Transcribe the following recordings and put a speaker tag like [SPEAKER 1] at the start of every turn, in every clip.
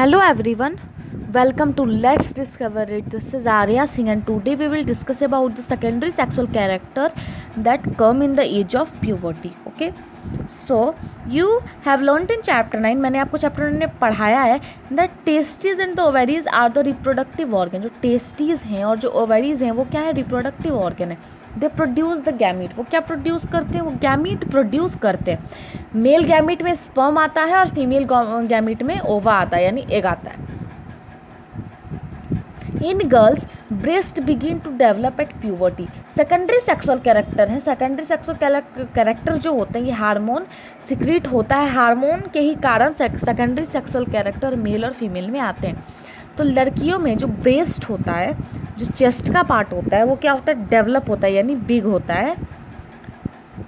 [SPEAKER 1] Hello everyone, welcome to Let's Discover It. This is Arya Singh and today we will discuss about the secondary sexual character that come in the age of puberty. Okay, so you have learned in chapter 9, मैंने आपको chapter 9 में पढ़ाया है that testes and the ovaries are the reproductive organ. जो testes हैं और जो ovaries हैं वो क्या है, reproductive organ है. They produce the gamete. वो क्या प्रोड्यूस करते हैं, वो गैमीट प्रोड्यूस करते हैं. मेल गैमीट में स्पर्म आता है और फीमेल गैमीट में ओवा आता है यानी एग आता है. In girls breast begin to develop at puberty. Secondary sexual character है. सेकेंडरी सेक्सुअल कैरेक्टर जो होते हैं ये हार्मोन सिक्रीट होता है. हार्मोन के ही कारण सेकेंडरी सेक्सुअल कैरेक्टर मेल और फीमेल में आते हैं. तो लड़कियों में जो ब्रेस्ट होता है, जो चेस्ट का पार्ट होता है, वो क्या होता है, डेवलप होता है यानी बिग होता है.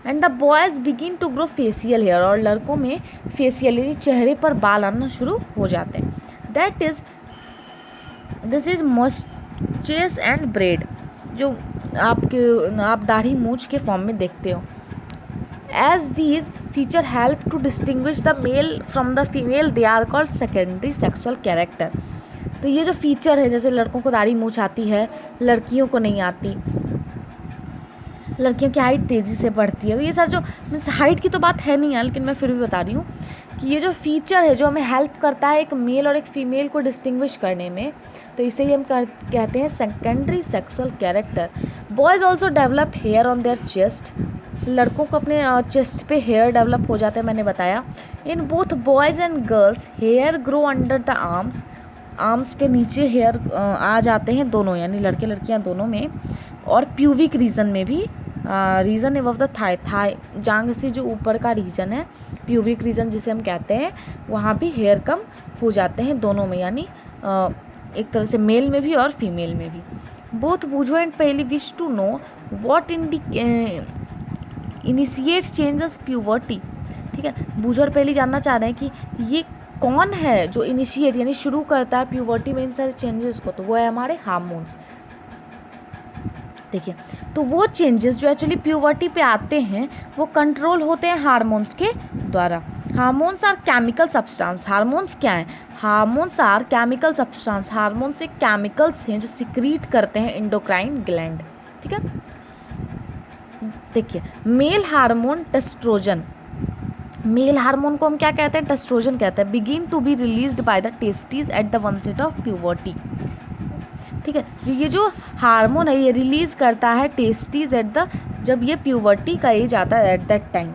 [SPEAKER 1] And the boys begin to grow facial hair. और लड़कों में फेशियल यानी चेहरे पर बाल आना शुरू हो जाते हैं. This is moustache and beard, जो आप दाढ़ी मूछ के फॉर्म में देखते हो. As these feature help to distinguish the male from the female, they are called secondary sexual character. तो ये जो फीचर है, जैसे लड़कों को दाढ़ी मूछ आती है, लड़कियों को नहीं आती, लड़कियों की हाइट तेज़ी से बढ़ती है. तो ये सर जो मीन्स हाइट की तो बात है नहीं है, लेकिन मैं फिर भी बता रही हूँ कि ये जो फीचर है जो हमें हेल्प करता है एक मेल और एक फीमेल को डिस्टिंग्विश करने में, तो इसे ही हम कहते हैं secondary sexual character. Boys also develop hair on their chest. लड़कों को अपने चेस्ट पे हेयर डेवलप हो जाता है, मैंने बताया. In both boys and girls hair grow under the arms. Arms के नीचे हेयर आ जाते हैं दोनों, यानी लड़के लड़कियां दोनों में. और प्यूविक रीजन में भी, रीजन एबव द थाई जांघ से जो ऊपर का रीजन है, प्यूविक रीजन जिसे हम कहते हैं, वहाँ भी हेयर कम हो जाते हैं दोनों में, यानी एक तरह से मेल में भी और फीमेल में भी. बोथ बूझो एंड पहली wish to know what initiate changes puberty. ठीक है, बूझो और पहली जानना चाह रहे हैं कि ये कौन है जो इनिशिएट यानी शुरू करता है प्यूबर्टी में इन सारे चेंजेस को. तो वो है हमारे हार्मोन्स. देखिए, तो वो चेंजेस जो एक्चुअली प्यूबर्टी पे आते हैं वो कंट्रोल होते हैं हार्मोन्स के द्वारा. Hormones are chemical substance. Hormones क्या हैं? Hormones are chemical substance. Hormones एक केमिकल्स हैं जो सिक्रीट करते हैं एंडोक्राइन ग्लैंड. ठीक है, देखिए, male hormone testosterone. Male hormone को हम क्या कहते हैं? टेस्ट्रोजन कहते हैं. Begin to be released by the testes at the onset of puberty. ठीक है, ये जो हार्मोन है ये रिलीज करता है टेस्टिस एट द, जब ये प्यूबर्टी का एज आता है, at that time.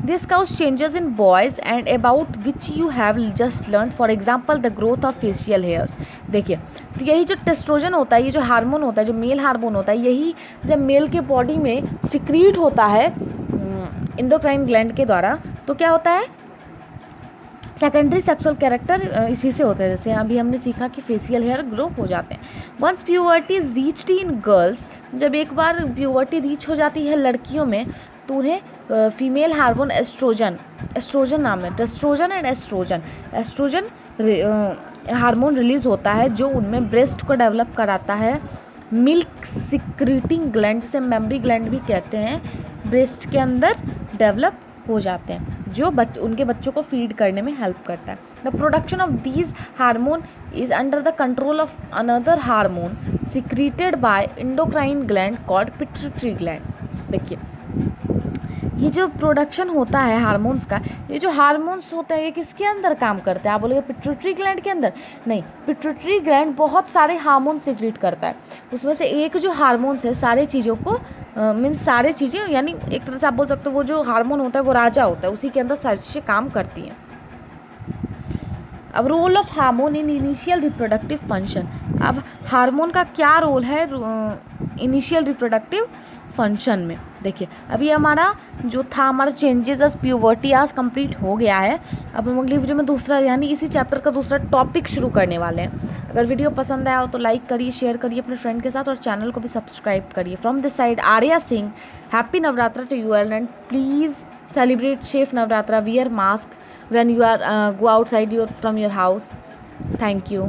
[SPEAKER 1] This cause changes in boys and about which you have just learn. For example the growth of facial hairs. देखिए, तो यही जो टेस्ट्रोजन होता है, ये जो हार्मोन होता है, जो मेल हार्मोन होता है, यही जब मेल के बॉडी में सिक्रीट होता है एंडोक्राइन ग्लैंड के द्वारा, तो क्या होता है, सेकेंडरी सेक्सुअल कैरेक्टर इसी से होता है. जैसे अभी हमने सीखा कि फेशियल हेयर ग्रो हो जाते हैं. Once puberty is reached in girls, जब एक बार प्यूबर्टी रीच हो जाती है लड़कियों में, तो उन्हें फीमेल हार्मोन एस्ट्रोजन नाम है, टेस्ट्रोजन एंड एस्ट्रोजन हार्मोन रिलीज होता है, जो उनमें ब्रेस्ट को डेवलप कराता है. मिल्क सिक्रीटिंग ग्लैंड, जिसे मेमरी ग्लैंड भी कहते हैं, ब्रेस्ट के अंदर डेवलप हो जाते हैं, जो उनके बच्चों को फीड करने में हेल्प करता है. The production of these hormone is under the control of another hormone secreted by endocrine gland called pituitary gland. देखिए, ये जो प्रोडक्शन होता है हार्मोन्स का, ये जो हार्मोन्स होते हैं ये किसके अंदर काम करते हैं? आप बोलोगे पिट्यूटरी ग्लैंड के अंदर? नहीं, पिट्यूटरी ग्लैंड बहुत सारे हार्मोन सिक्रीट करता है. उसमें से एक जो हार्मोन्स है सारे चीज़ों को मीन्स सारे चीज़ें, यानी एक तरह से आप बोल सकते हो वो जो हार्मोन होता है वो राजा होता है, उसी के अंदर सारी चीज़ें काम करती हैं. अब role of hormone in initial reproductive function. अब हार्मोन का क्या रोल है इनिशियल रिप्रोडक्टिव फंक्शन में? देखिए, अभी हमारा जो था, हमारा चेंजेस एज प्यूबर्टी आज कंप्लीट हो गया है. अब हम अगली वीडियो में दूसरा, यानी इसी चैप्टर का दूसरा टॉपिक शुरू करने वाले हैं. अगर वीडियो पसंद आया हो तो लाइक करिए, शेयर करिए अपने फ्रेंड के साथ, और चैनल को भी सब्सक्राइब करिए. From this side Arya Singh, happy Navratra to you and please celebrate safe Navratra, wear mask when you are go outside from your house. Thank you.